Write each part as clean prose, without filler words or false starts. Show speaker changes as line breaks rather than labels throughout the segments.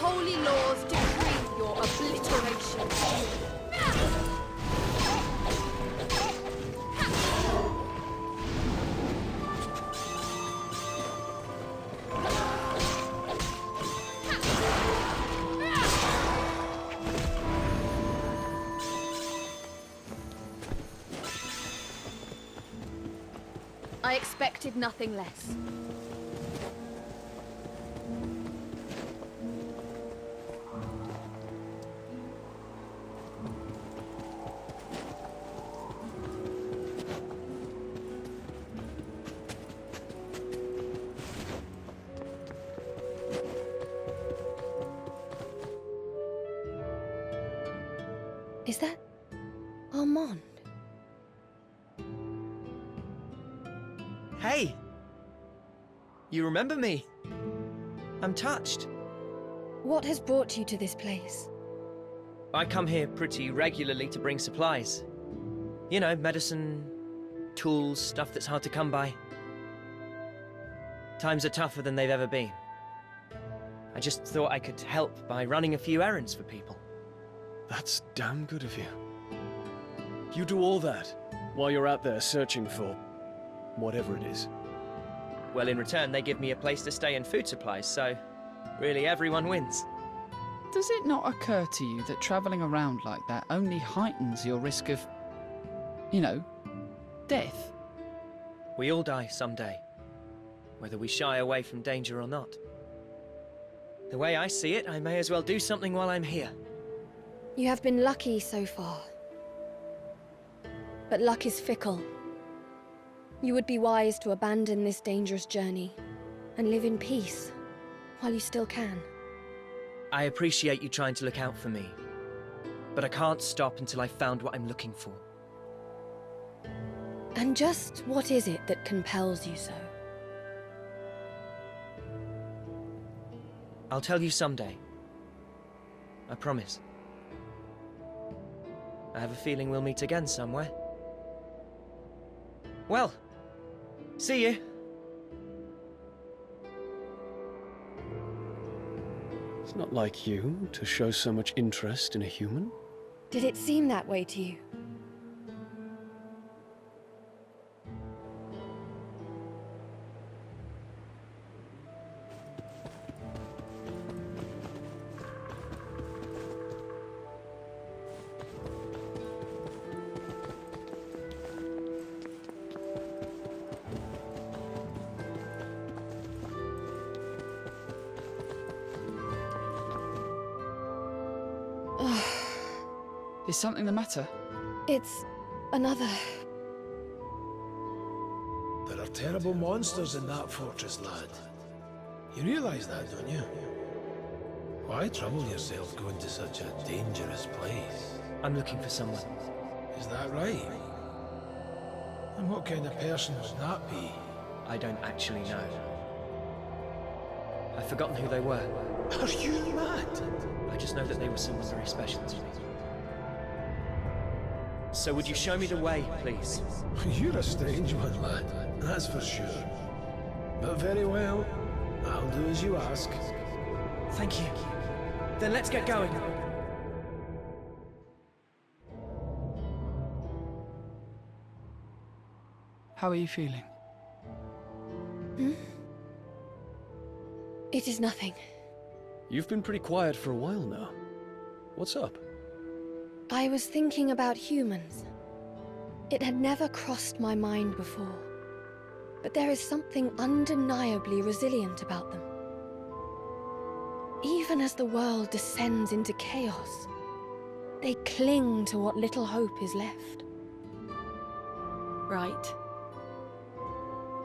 holy laws decree your obliteration. I expected nothing less. Is that Armand?
Hey! You remember me? I'm touched.
What has brought you to this place?
I come here pretty regularly to bring supplies. You know, medicine, tools, stuff that's hard to come by. Times are tougher than they've ever been. I just thought I could help by running a few errands for people.
That's damn good of you. You do all that while you're out there searching for whatever it is.
Well, in return, they give me a place to stay and food supplies, so really everyone wins.
Does it not occur to you that travelling around like that only heightens your risk of, you know, death?
We all die someday, whether we shy away from danger or not. The way I see it, I may as well do something while I'm here.
You have been lucky so far. But luck is fickle. You would be wise to abandon this dangerous journey and live in peace while you still can.
I appreciate you trying to look out for me, but I can't stop until I've found what I'm looking for.
And just what is it that compels you so?
I'll tell you someday. I promise. I have a feeling we'll meet again somewhere. Well, see you.
It's not like you to show so much interest in a human.
Did it seem that way to you?
Is something the matter?
It's another...
There are terrible monsters in that fortress, lad. You realize that, don't you? Why trouble yourself going to such a dangerous place?
I'm looking for someone.
Is that right? And what kind of person would that be?
I don't actually know. I've forgotten who they were.
Are you mad?
I just know that they were someone very special to me. So would you show me the way, please?
You're a strange one, lad. That's for sure. But very well. I'll do as you ask.
Thank you. Then let's get going.
How are you feeling?
It is nothing.
You've been pretty quiet for a while now. What's up?
I was thinking about humans. It had never crossed my mind before. But there is something undeniably resilient about them. Even as the world descends into chaos, they cling to what little hope is left.
Right.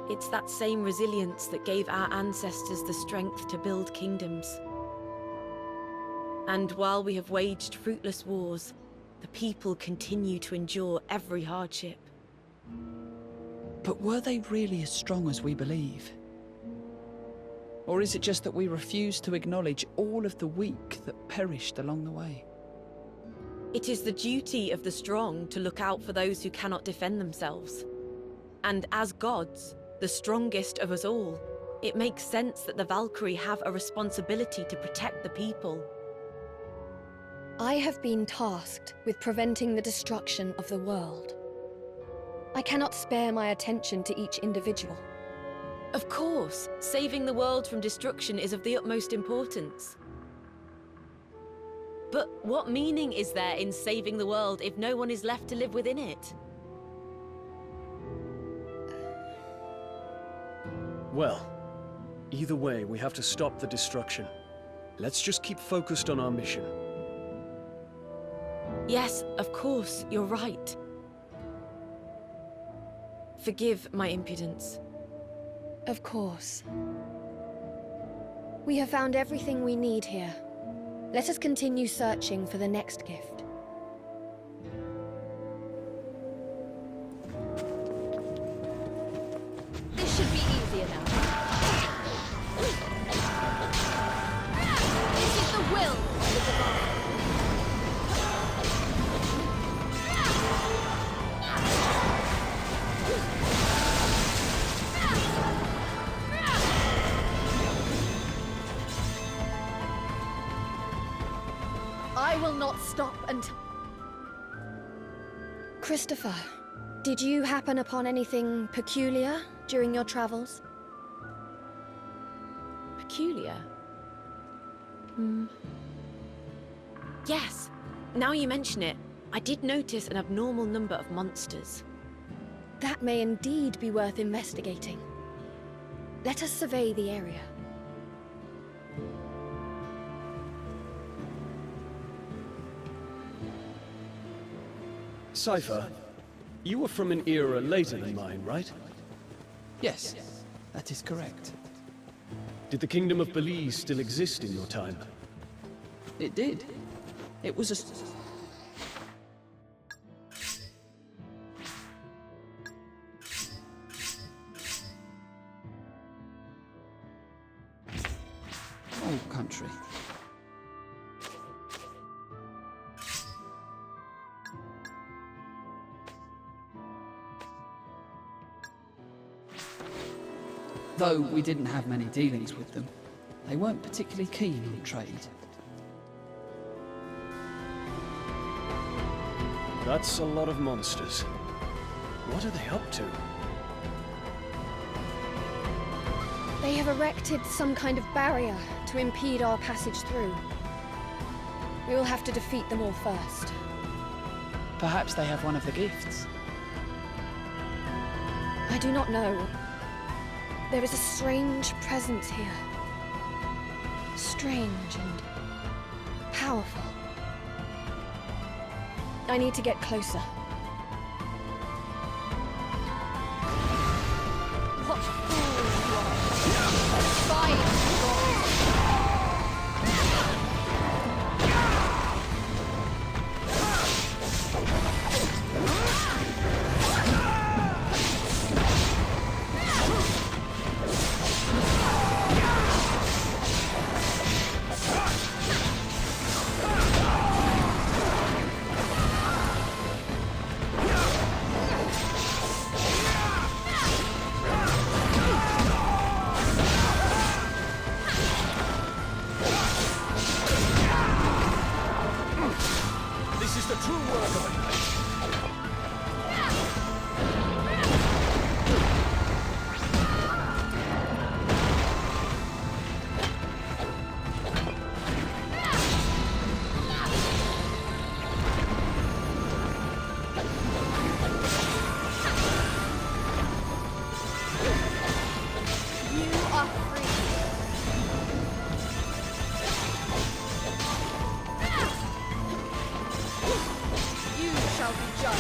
It's that same resilience that gave our ancestors the strength to build kingdoms. And while we have waged fruitless wars, the people continue to endure every hardship.
But were they really as strong as we believe? Or is it just that we refuse to acknowledge all of the weak that perished along the way?
It is the duty of the strong to look out for those who cannot defend themselves. And as gods, the strongest of us all, It makes sense that the Valkyrie have a responsibility to protect the people.
I have been tasked with preventing the destruction of the world. I cannot spare my attention to each individual.
Of course, saving the world from destruction is of the utmost importance. But what meaning is there in saving the world if no one is left to live within it?
Well, either way, we have to stop the destruction. Let's just keep focused on our mission.
Yes, of course, you're right. Forgive my impudence.
Of course. We have found everything we need here. Let us continue searching for the next gift.
This should be easier now. This is the will of the divine. I will not stop until...
Christopher, did you happen upon anything peculiar during your travels?
Peculiar? Yes. Now you mention it, I did notice an abnormal number of monsters.
That may indeed be worth investigating. Let us survey the area.
Cypher, you were from an era later than mine, right?
Yes, that is correct.
Did the Kingdom of Belize still exist in your time?
It did. It was a... old country. Though we didn't have many dealings with them, they weren't particularly keen on trade.
That's a lot of monsters. What are they up to?
They have erected some kind of barrier to impede our passage through. We will have to defeat them all first.
Perhaps they have one of the gifts.
I do not know. There is a strange presence here. Strange and powerful. I need to get closer.
What fools you are! Fine, God!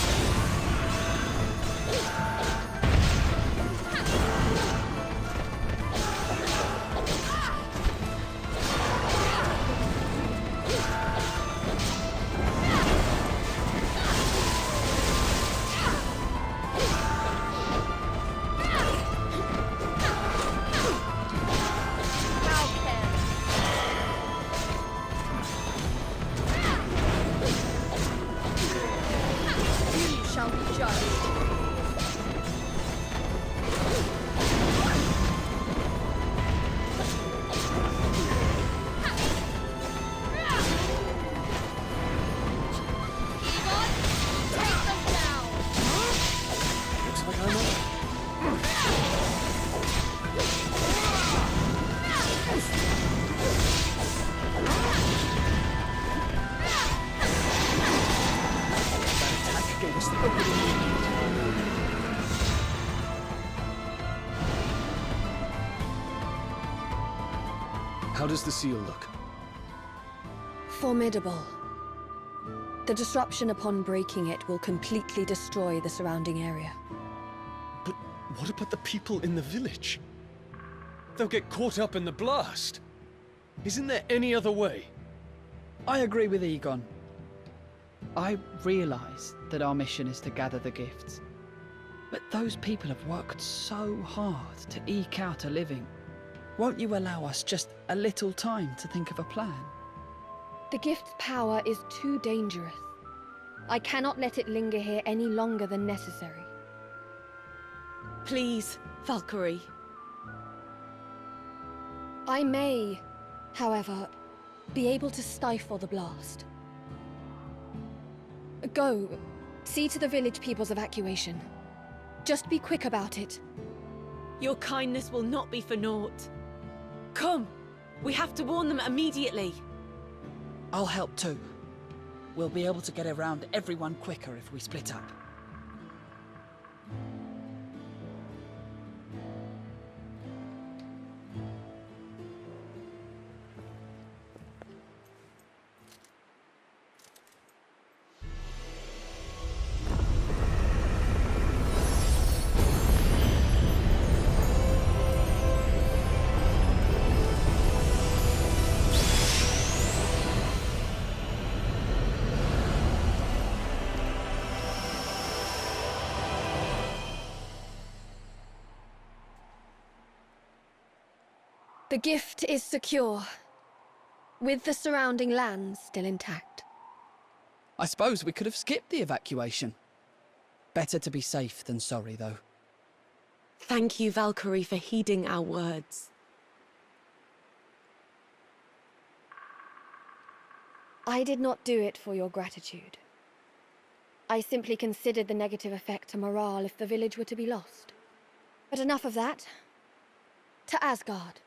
against the opening.
How does the seal look?
Formidable. The disruption upon breaking it will completely destroy the surrounding area.
But what about the people in the village? They'll get caught up in the blast. Isn't there any other way?
I agree with Egon. I realise that our mission is to gather the gifts. But those people have worked so hard to eke out a living. Won't you allow us just a little time to think of a plan?
The gift's power is too dangerous. I cannot let it linger here any longer than necessary.
Please, Valkyrie.
I may, however, be able to stifle the blast. Go, see to the village people's evacuation. Just be quick about it.
Your kindness will not be for naught. Come! We have to warn them immediately.
I'll help too. We'll be able to get around everyone quicker if we split up.
The gift is secure, with the surrounding lands still intact.
I suppose we could have skipped the evacuation. Better to be safe than sorry, though.
Thank you, Valkyrie, for heeding our words.
I did not do it for your gratitude. I simply considered the negative effect to morale if the village were to be lost. But enough of that. To Asgard.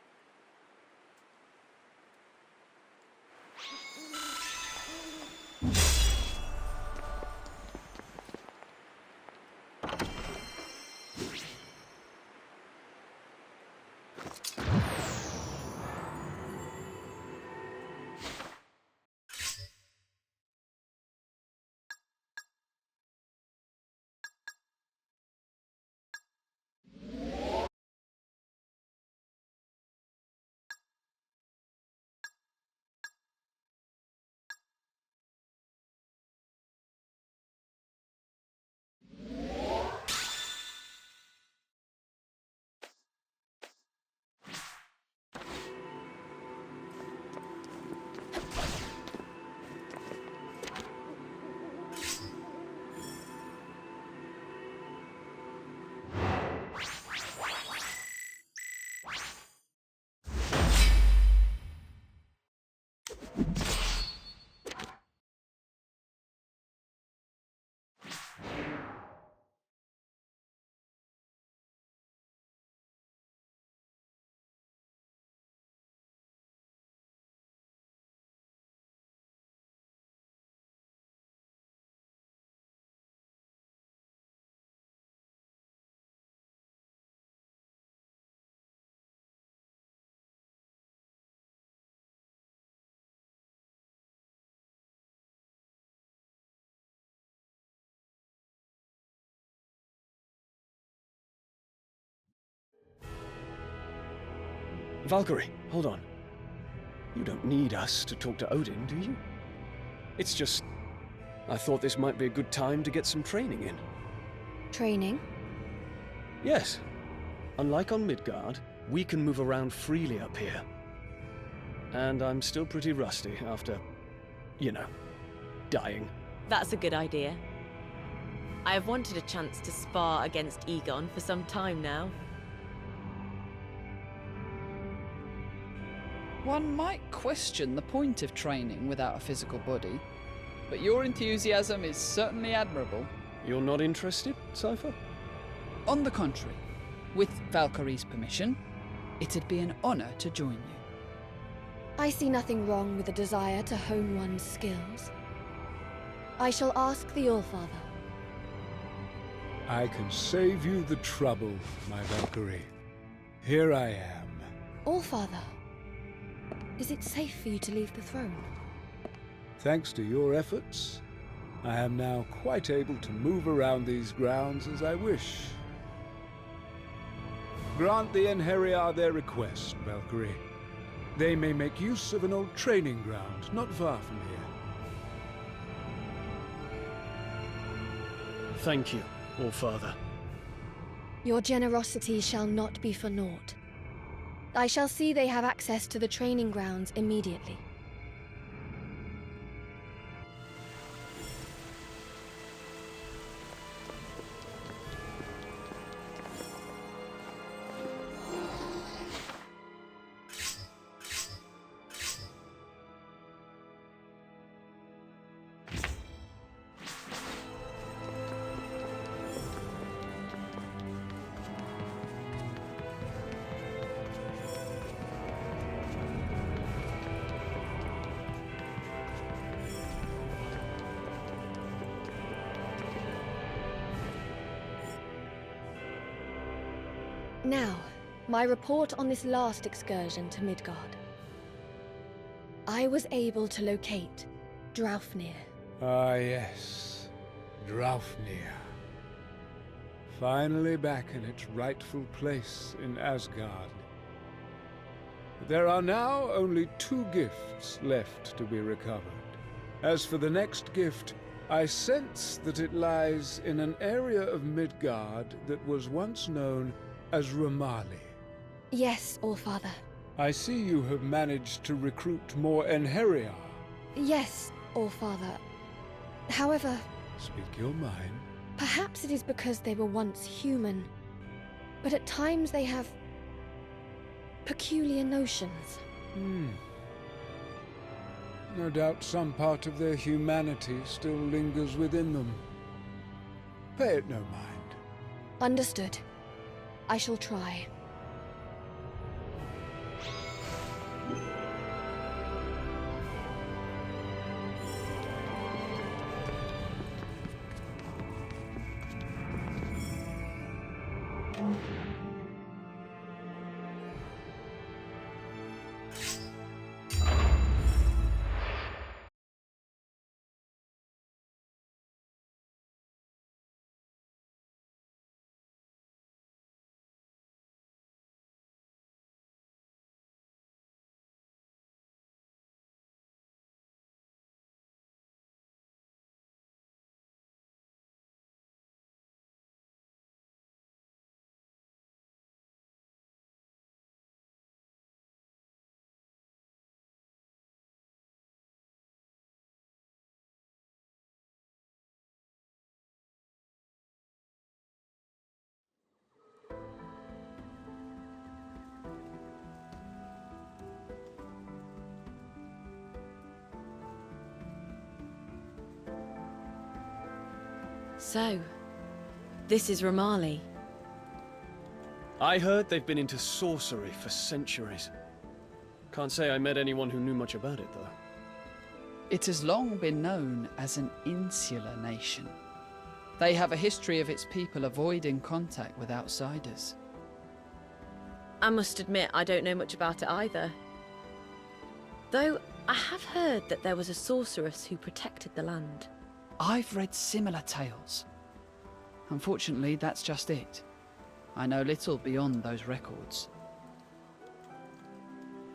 Valkyrie, hold on. You don't need us to talk to Odin, do you? It's just... I thought this might be a good time to get some training in.
Training?
Yes. Unlike on Midgard, we can move around freely up here. And I'm still pretty rusty after, you know, dying.
That's a good idea. I have wanted a chance to spar against Egon for some time now.
One might question the point of training without a physical body, but your enthusiasm is certainly admirable.
You're not interested, Cypher?
On the contrary, with Valkyrie's permission, it'd be an honor to join you.
I see nothing wrong with the desire to hone one's skills. I shall ask the Allfather.
I can save you the trouble, my Valkyrie. Here I am.
Allfather, is it safe for you to leave the throne?
Thanks to your efforts, I am now quite able to move around these grounds as I wish. Grant the Einherjar their request, Valkyrie. They may make use of an old training ground not far from here.
Thank you, Allfather.
Your generosity shall not be for naught. I shall see they have access to the training grounds immediately. Now, my report on this last excursion to Midgard. I was able to locate Draupnir.
Ah, yes. Draupnir. Finally back in its rightful place in Asgard. There are now only 2 gifts left to be recovered. As for the next gift, I sense that it lies in an area of Midgard that was once known as Ramali.
Yes, Allfather.
I see you have managed to recruit more Einherjar.
Yes, Allfather. However,
Speak your mind.
perhaps it is because they were once human, but at times they have peculiar notions.
No doubt some part of their humanity still lingers within them. Pay it no mind.
Understood. I shall try.
So, this is Ramali.
I heard they've been into sorcery for centuries. Can't say I met anyone who knew much about it, though.
It has long been known as an insular nation. They have a history of its people avoiding contact with outsiders.
I must admit, I don't know much about it either. Though, I have heard that there was a sorceress who protected the land.
I've read similar tales. Unfortunately, that's just it. I know little beyond those records.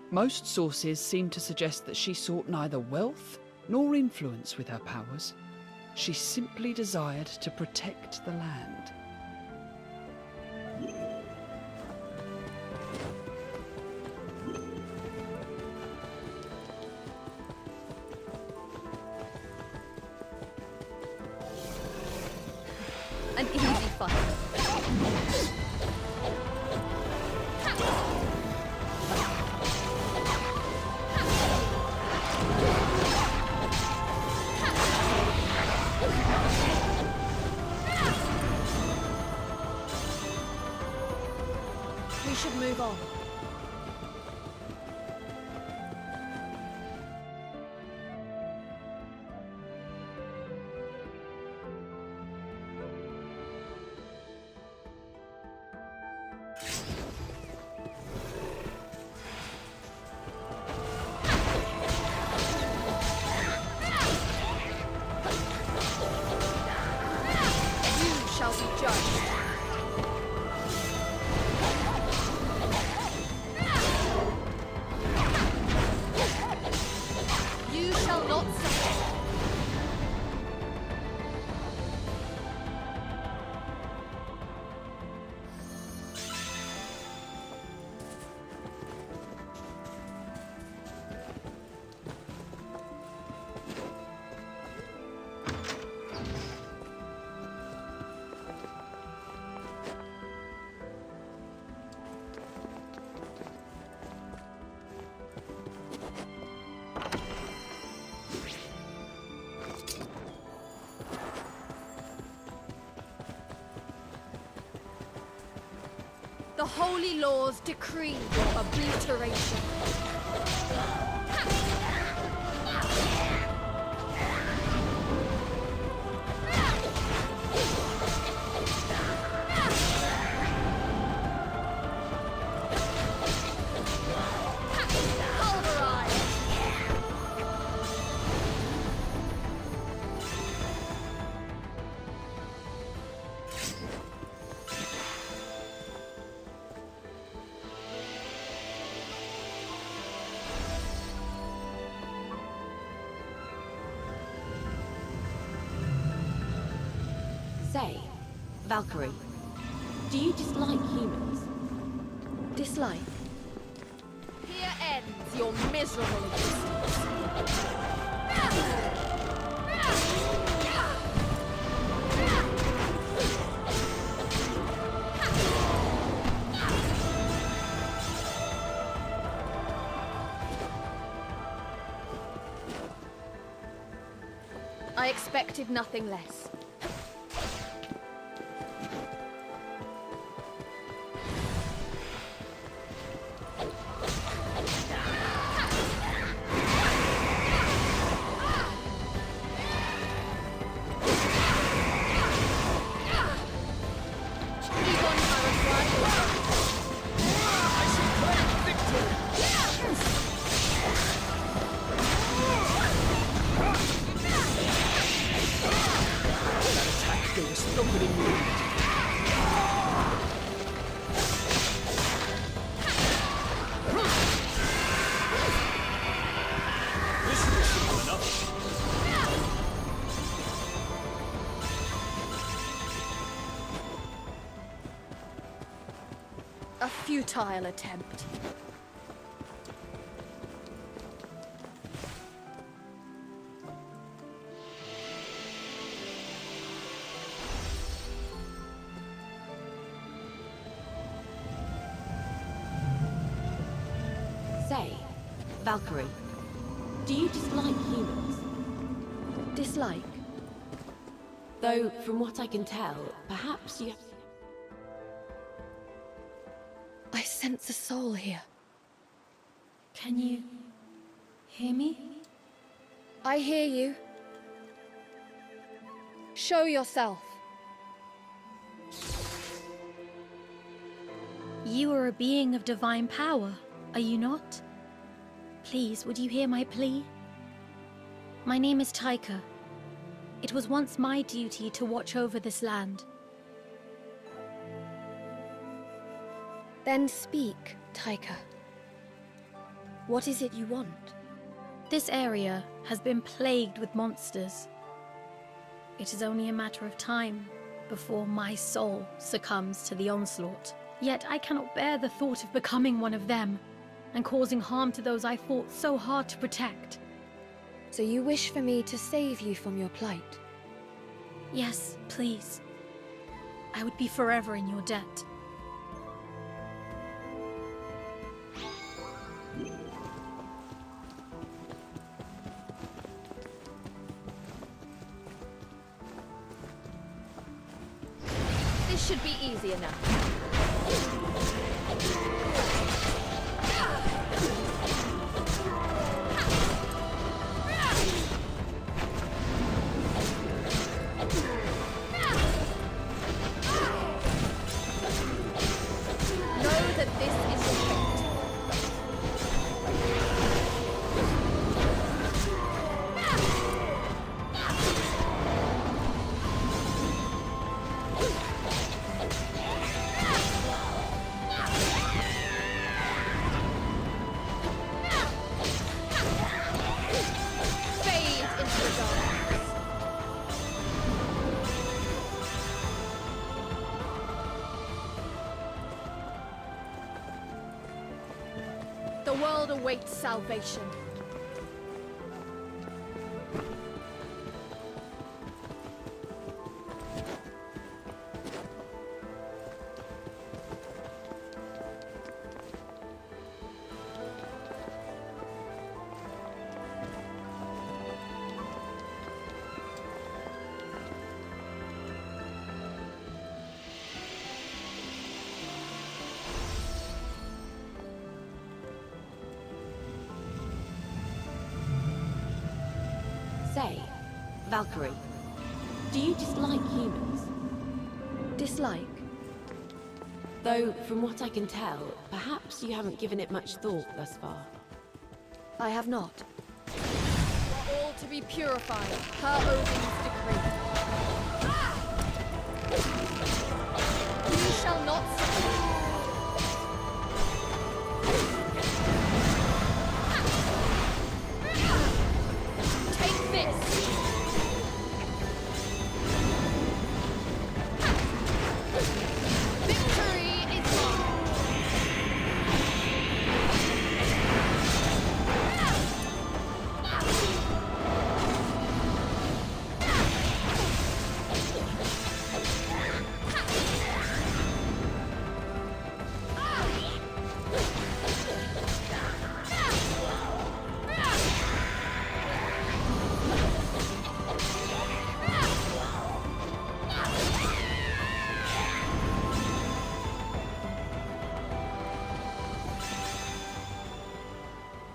Most sources seem to suggest that she sought neither wealth nor influence with her powers. She simply desired to protect the land.
An easy fight. We should move on. shall be judged. You shall not suffer. The holy laws decree your obliteration.
Say, Valkyrie, do you dislike humans?
Dislike?
Here ends your miserable existence.
I expected nothing less. A futile attempt.
Say, Valkyrie, do you dislike humans?
Dislike?
Though, from what I can tell, perhaps you...
I sense a soul here.
Can you hear me?
I hear you. Show yourself.
You are a being of divine power, are you not? Please, would you hear my plea? My name is Taika. It was once my duty to watch over this land.
Then speak, Taika. What is it you want?
This area has been plagued with monsters. It is only a matter of time before my soul succumbs to the onslaught. Yet I cannot bear the thought of becoming one of them and causing harm to those I fought so hard to protect.
So you wish for me to save you from your plight?
Yes, please. I would be forever in your debt.
This should be easy enough. Know that this is your fate. world awaits salvation.
Say, Valkyrie, do you dislike humans?
Dislike?
Though, from what I can tell, perhaps you haven't given it much thought thus far.
I have not. You are all to be purified, per Odin's decree. You shall not suffer. Take this! Victory is mine!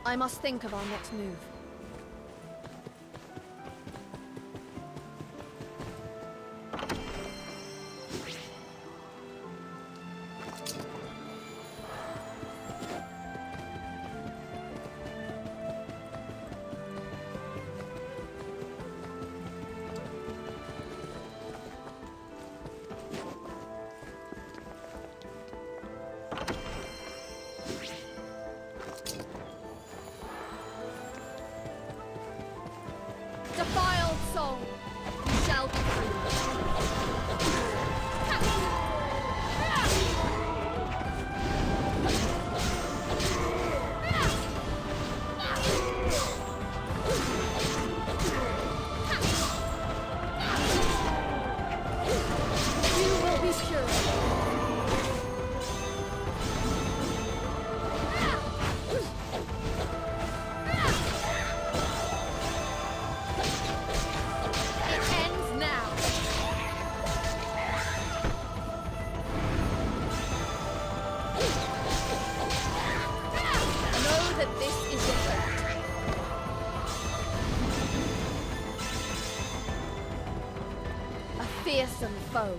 I must think of our next move. Defiled soul, you shall be free. You will be purified. It ends now. Know that this is your fate. A fearsome foe.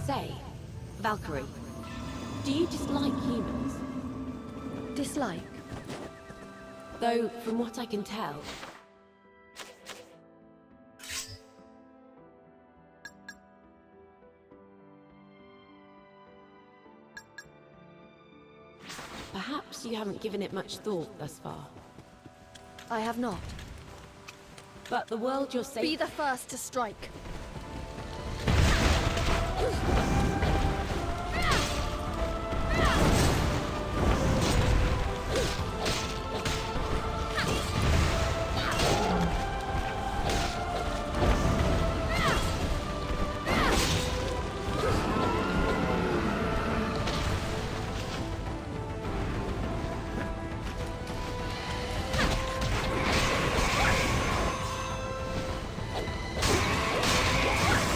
Say, Valkyrie, do you dislike humans?
Dislike?
Though, from what I can tell, perhaps you haven't given it much thought thus far.
I have not.
But the world you're
Be
safe.
the first to strike.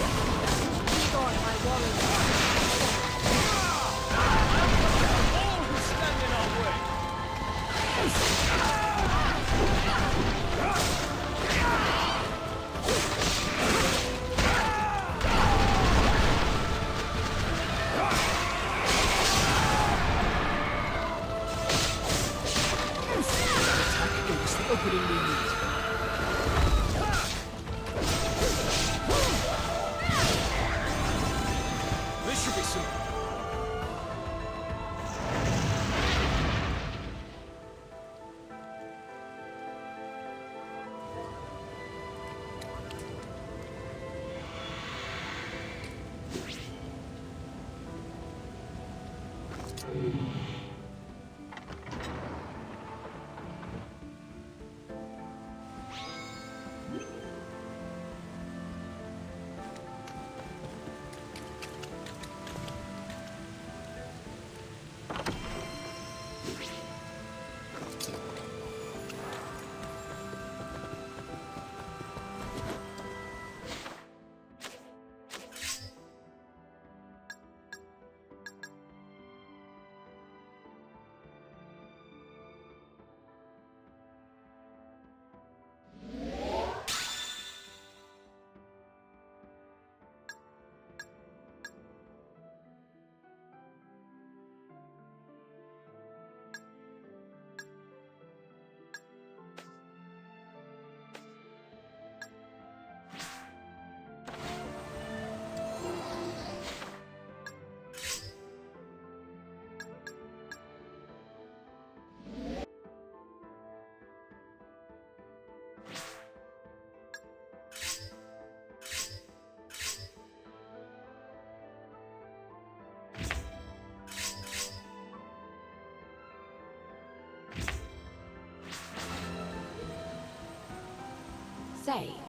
Begone, my warrior.
All who stand in our way!
Attack against the opening we need. This should be simple.
say?